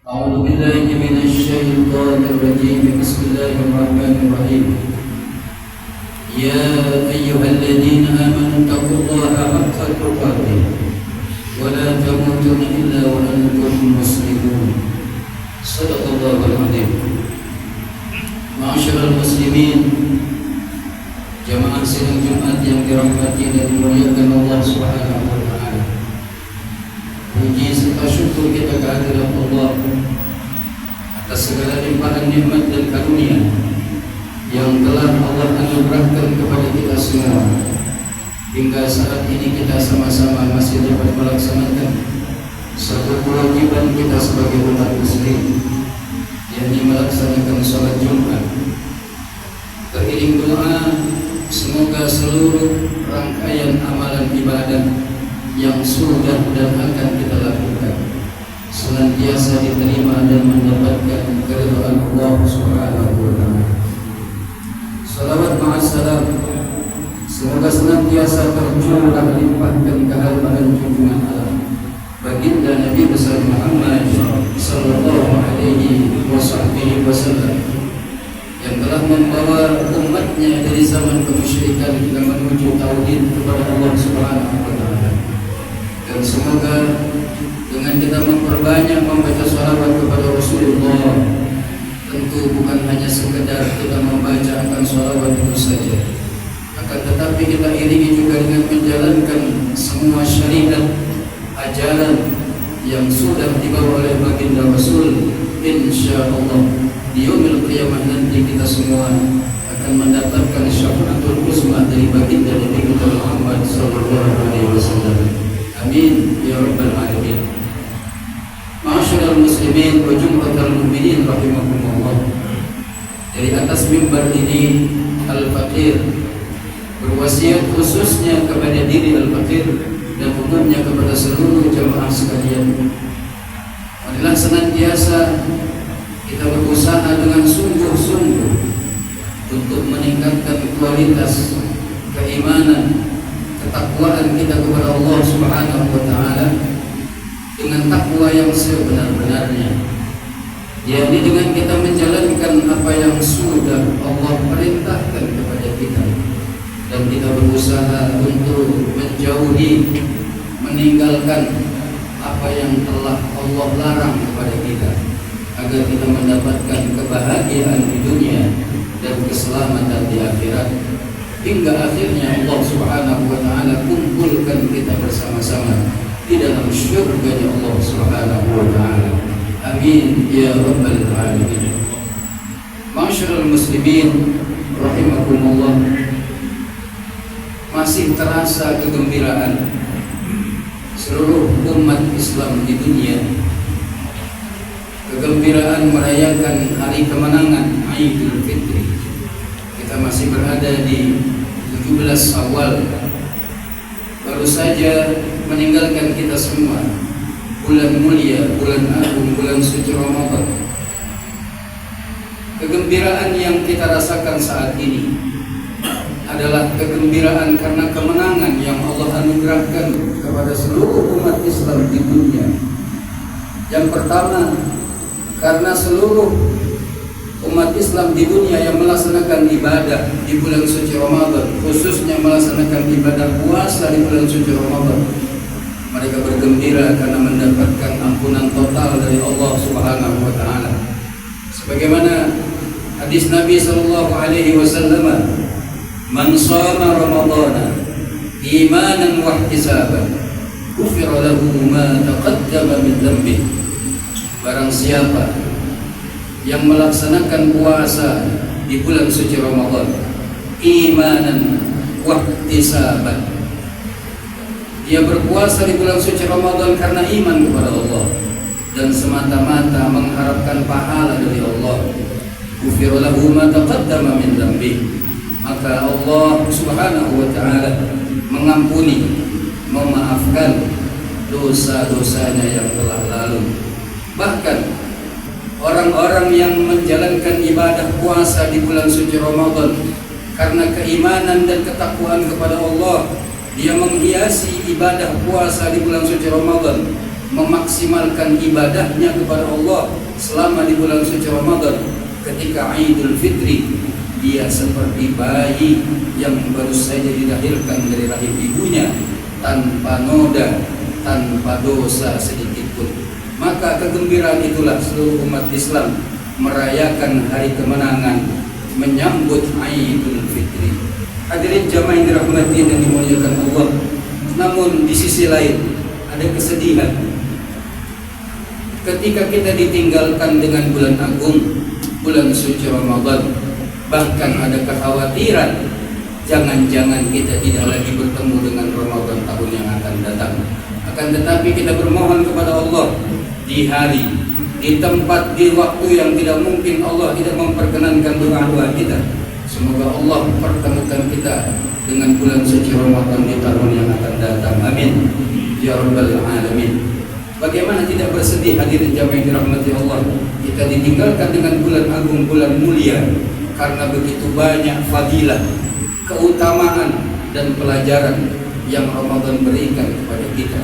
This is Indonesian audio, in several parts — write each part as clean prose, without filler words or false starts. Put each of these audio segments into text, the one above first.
أعوذ بالله من الشيطان الرجيم. بسم الله الرحمن الرحيم. يا أيها الذين آمنوا اتقوا الله حق تقاته ولا تموتن إلا وأنتم مسلمون. صدق الله العظيم. معاشر المسلمين, jamaah sidang Jumat yang dirahmati dan dimuliakan Allah Subhanahu wa taala. Puji serta syukur kita kehadirat Allah atas segala limpahan nikmat dan karunia yang telah Allah anugerahkan kepada kita semua. Hingga saat ini kita sama-sama masih dapat melaksanakan satu kewajiban kita sebagai umat muslim, yakni melaksanakan salat Jumat. Beriring doa semoga seluruh rangkaian amalan ibadah yang sudah dan akan kita lakukan senantiasa diterima dan mendapatkan keridhaan Allah Subhanahu wa taala. Salawat ma'assalam semoga senantiasa tercurah limpahkan keharmonian junjungan alam baginda Nabi besar Muhammad sallallahu alaihi wasallam yang telah membawa umatnya dari zaman kemusyrikan hingga menuju tauhid kepada Allah Subhanahu wa taala. Dan semoga dengan kita memperbanyak membaca salawat kepada Rasulullah, tentu bukan hanya sekedar kita membaca akan salawat itu saja, akan tetapi kita iringi juga dengan menjalankan semua syariat ajaran yang sudah dibawa oleh baginda Rasul. Insyaallah di yaumil qiyamah nanti kita semua akan mendapatkan syafaatul uzma dari baginda Nabi Muhammad sallallahu alaihi wasallam. Amin ya rabbal alamin. Ma'asyiral muslimin wa jumlatal mu'minin rahimakumullah. Dari atas mimbar ini Al-Faqir berwasiat khususnya kepada diri Al-Faqir dan umumnya kepada seluruh jamaah sekalian. Marilah senantiasa kita berusaha dengan sungguh-sungguh untuk meningkatkan kualitas keimanan, ketakwaan kita kepada Allah Subhanahu wa taala dengan takwa yang sebenar-benarnya, yakni dengan kita menjalankan apa yang sudah Allah perintahkan kepada kita dan kita berusaha untuk menjauhi, meninggalkan apa yang telah Allah larang kepada kita agar kita mendapatkan kebahagiaan di dunia dan keselamatan di akhirat, hingga akhirnya Allah Subhanahu wa taala kumpulkan kita bersama-sama di dalam syurga Allah Subhanahu wa taala. Amin ya rabbal alamin. Ma'asyiral muslimin rahimakumullah, masih terasa kegembiraan seluruh umat Islam di dunia, kegembiraan merayakan hari kemenangan Idul Fitri. Kita masih berada di 17 Syawal, baru saja meninggalkan kita semua bulan mulia, bulan agung, bulan suci Ramadan. Kegembiraan yang kita rasakan saat ini adalah kegembiraan karena kemenangan yang Allah anugerahkan kepada seluruh umat Islam di dunia. Yang pertama, karena seluruh umat Islam di dunia yang melaksanakan ibadah di bulan suci Ramadan, khususnya melaksanakan ibadah puasa di bulan suci Ramadan, mereka bergembira karena mendapatkan ampunan total dari Allah Subhanahu wa taala. Sebagaimana hadis Nabi sallallahu alaihi wasallam, "Man shama Ramadhana imanan wa ihtisaban, ghufira lahu ma taqaddama min dhanbihi." Barang siapa yang melaksanakan puasa di bulan suci Ramadan imanan wa ihtisaban, dia berpuasa di bulan suci Ramadan karena iman kepada Allah dan semata-mata mengharapkan pahala dari Allah, ghufira lahu ma taqaddama min dhanbihi, maka Allah Subhanahu wa taala mengampuni, memaafkan dosa-dosanya yang telah lalu. Bahkan orang-orang yang menjalankan ibadah puasa di bulan suci Ramadan karena keimanan dan ketakwaan kepada Allah, dia menghiasi ibadah puasa di bulan suci Ramadan memaksimalkan ibadahnya kepada Allah selama di bulan suci Ramadan. Ketika Idul Fitri, dia seperti bayi yang baru saja dilahirkan dari rahim ibunya, tanpa noda, tanpa dosa sedikit pun. Maka kegembiraan itulah seluruh umat Islam merayakan hari kemenangan, menyambut Idul Fitri. Hadirin jamaah yang dirahmati dan dimuliakan Allah. Namun di sisi lain ada kesedihan ketika kita ditinggalkan dengan bulan agung, bulan suci Ramadan. Bahkan ada kekhawatiran jangan-jangan kita tidak lagi bertemu dengan Ramadan tahun yang akan datang. Akan tetapi kita bermohon kepada Allah di hari, di tempat, di waktu yang tidak mungkin Allah tidak memperkenankan doa-doa kita. Semoga Allah pertemukan kita dengan bulan suci Ramadan di tahun yang akan datang. Amin ya rabbal alamin. Bagaimana tidak bersedih hadirin jamaah yang dirahmati Allah, kita ditinggalkan dengan bulan agung, bulan mulia, karena begitu banyak fadilah, keutamaan dan pelajaran yang Ramadan berikan kepada kita.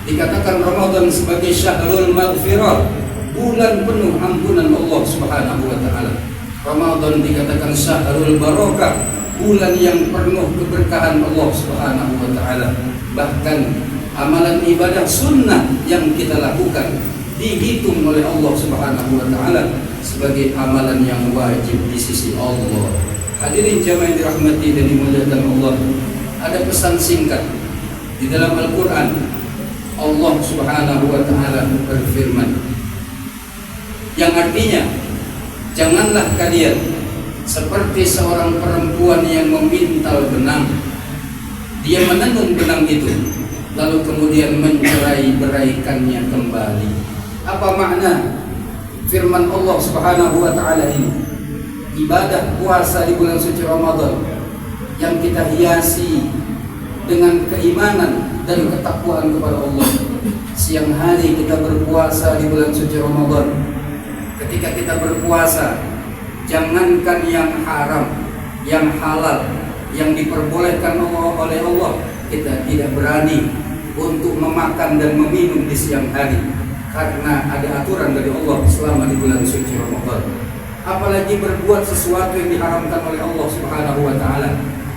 Dikatakan Ramadan sebagai syahrul maghfirah, bulan penuh ampunan Allah Subhanahu wa taala. Ramadan dikatakan syahrul barakah, bulan yang penuh keberkahan Allah Subhanahu wa taala. Bahkan amalan ibadah sunnah yang kita lakukan dihitung oleh Allah Subhanahu wa taala sebagai amalan yang wajib di sisi Allah. Hadirin jamaah yang dirahmati dan dimuliakan Allah, ada pesan singkat di dalam Al-Qur'an. Allah Subhanahu wa taala berfirman yang artinya, janganlah kalian seperti seorang perempuan yang memintal benang. Dia menenun benang itu lalu kemudian mencerai-beraikannya kembali. Apa makna firman Allah Subhanahu wa taala ini? Ibadah puasa di bulan suci Ramadan yang kita hiasi dengan keimanan dan ketakwaan kepada Allah. Siang hari kita berpuasa di bulan suci Ramadan. Ketika kita berpuasa, jangankan yang haram, yang halal, yang diperbolehkan oleh Allah, kita tidak berani untuk memakan dan meminum di siang hari karena ada aturan dari Allah selama di bulan suci Ramadan. Apalagi berbuat sesuatu yang diharamkan oleh Allah Subhanahu wa taala.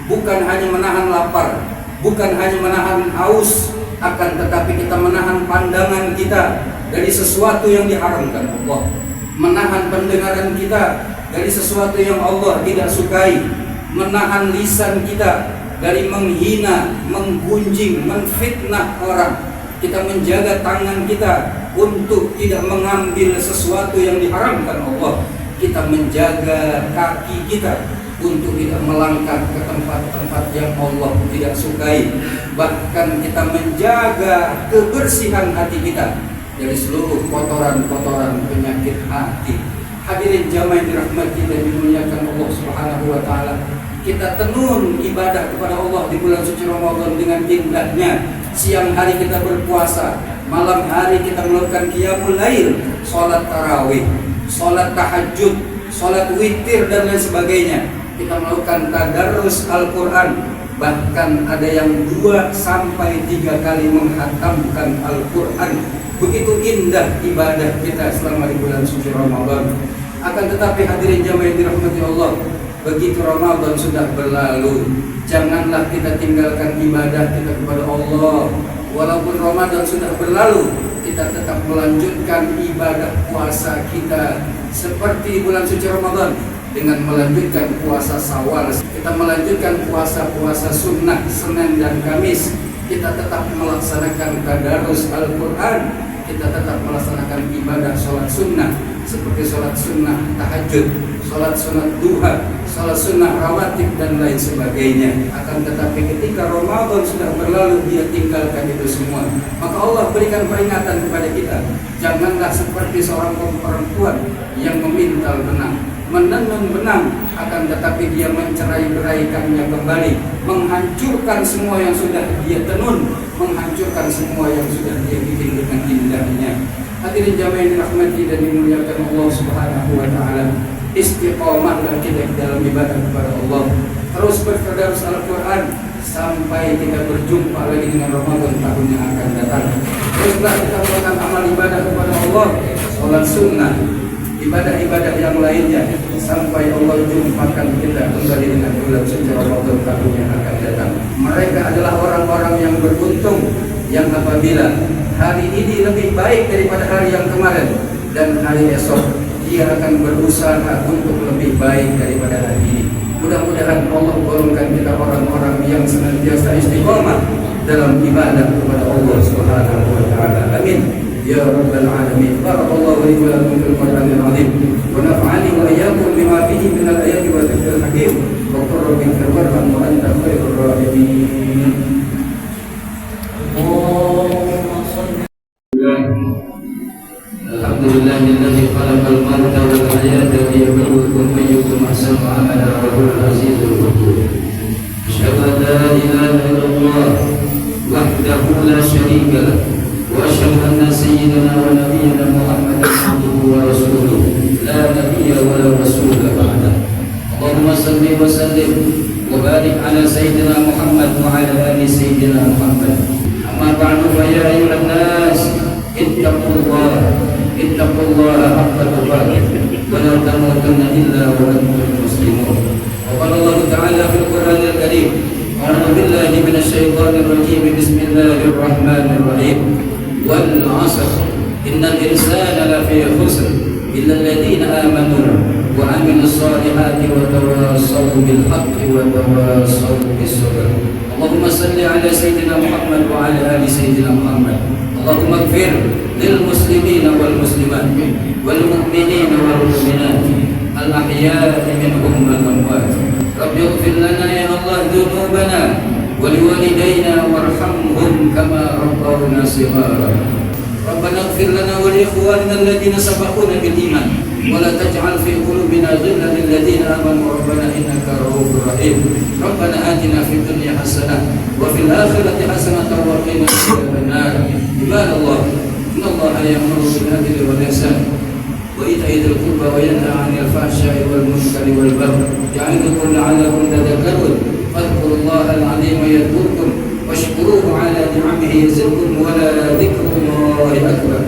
Bukan hanya menahan lapar, bukan hanya menahan haus, akan tetapi kita menahan pandangan kita dari sesuatu yang diharamkan Allah, menahan pendengaran kita dari sesuatu yang Allah tidak sukai, menahan lisan kita dari menghina, menggunjing, menfitnah orang. Kita menjaga tangan kita untuk tidak mengambil sesuatu yang diharamkan Allah. Kita menjaga kaki kita untuk tidak melangkah ke tempat-tempat yang Allah tidak sukai. Bahkan kita menjaga kebersihan hati kita dari seluruh kotoran-kotoran penyakit hati. Hadirin jamaah yang dirahmati dan dimuliakan Allah Subhanahu wa taala, kita tenun ibadah kepada Allah di bulan suci Ramadan dengan indahnya. Siang hari kita berpuasa, malam hari kita melakukan qiyamul lail, salat tarawih, salat tahajud, salat witir dan lain sebagainya. Kita melakukan tadarus Al-Qur'an, bahkan ada yang 2 sampai 3 kali menghatamkan Al-Qur'an. Begitu indah ibadah kita selama di bulan suci Ramadan. Akan tetapi hadirin jamaah yang dirahmati Allah, begitu Ramadan sudah berlalu, janganlah kita tinggalkan ibadah kita kepada Allah. Walaupun Ramadan sudah berlalu, kita tetap melanjutkan ibadah puasa kita seperti bulan suci Ramadan dengan melanjutkan puasa Syawal. Kita melanjutkan puasa-puasa sunnah Senin dan Kamis. Kita tetap melaksanakan tadarus Al-Qur'an. Kita tetap melaksanakan ibadah sholat sunnah seperti sholat sunnah tahajud, sholat sunnah duha, sholat sunnah rawatib dan lain sebagainya. Akan tetapi ketika Ramadan sudah berlalu, dia tinggalkan itu semua. Maka Allah berikan peringatan kepada kita, janganlah seperti seorang perempuan yang memintal benang, menenun benang, akan tetapi dia mencerai-beraikannya kembali, menghancurkan semua yang sudah dia tenun, menghancurkan semua yang sudah dia bikin dengan indahnya. Hadirin jamaah yang dirahmati dan dimuliakan Allah Subhanahu wa taala, istiqamahlah kita dalam ibadah kepada Allah. Terus bertadarus Al-Qur'an sampai kita berjumpa lagi dengan Ramadan tahun yang akan datang. Teruslah kita melakukan amal ibadah kepada Allah, sholat sunnah, ibadah-ibadah yang lainnya, sampai Allah jumpakan kita kembali dengan bulan suci Ramadan tahun yang akan datang. Mereka adalah orang-orang yang beruntung, yang apabila hari ini lebih baik daripada hari yang kemarin, dan hari esok dia akan berusaha untuk lebih baik daripada hari ini. Mudah-mudahan Allah golongkan kita orang-orang yang senantiasa istiqomah dalam ibadah kepada Allah Subhanahu wa taala. Amin ya rabbal alamin. Barakallahu li wa lakum fil Qur'anil azim wa nafa'ani wa iyyakum bima fihi min al-ayati wa dhikril hakim. Wa qur rabbi ighfir warham wa anta khairur rahimin. Alhamdulillahilladzi khalaqal mauta wal hayata liyabluwakum ayyukum ahsanu amala wa huwal azizul ghafur. Asyhadu an la ilaha illallah wahdahu la syarika lah wa asyhadu anna sayyidana wa nabiyyana Muhammadan abduhu wa rasuluh la nabiyya wa la rasula ba'dah. Allahumma salli wa sallim wa barik ala sayyidina Muhammad wa ala ali sayyidina Muhammad. Amma ba'du fa ya ayyuhan nas ittaqullaha haqqa tuqatih wa la tamutunna illa wa antum muslimun. Wa qala Allah ta'ala fil Qur'anil Karim, a'udzu billahi minasy syaithanir rajim, bismillahir rahmanir rahim. Wal 'ashr innal insana lafi khusr illa alladziina aamanu wa 'amilus shalihati wa tawassaw bil haqqi wa tawassaw bis sabr. Allahumma salli ala sayyidina Muhammad wa ala ali sayyidina Muhammad. Allahumma ighfir lil muslimina wal muslimat wal mu'minina wal mu'minat al ahya'i minhum wal amwat. Rabbi ighfir lana ya Allah dhunubana wa liwalidayna warhamhum kama rabbawna shighara. Rabbana ighfir lana wa li ikhwanina alladhina sabaquna bil iman wa la taj'al fi qulubina ghillan lil ladzina amanu rabbana innaka ra'ufur rahim. Rabbana atina fid dunya hasanah wa fil akhirati hasanatan wa qina adzaban nar. Ibadallah, innallaha ya'muru bil adli wal ihsan wa ita'i dzil qurba wa yanha 'anil fahsya'i wal munkari wal baghi ya'idukum la'allakum tadhakkarun. Fadhkurullaha al-'azima yadhkurkum washkuruhu 'ala ni'amihi yazidkum wa la dzikrullahi akbar.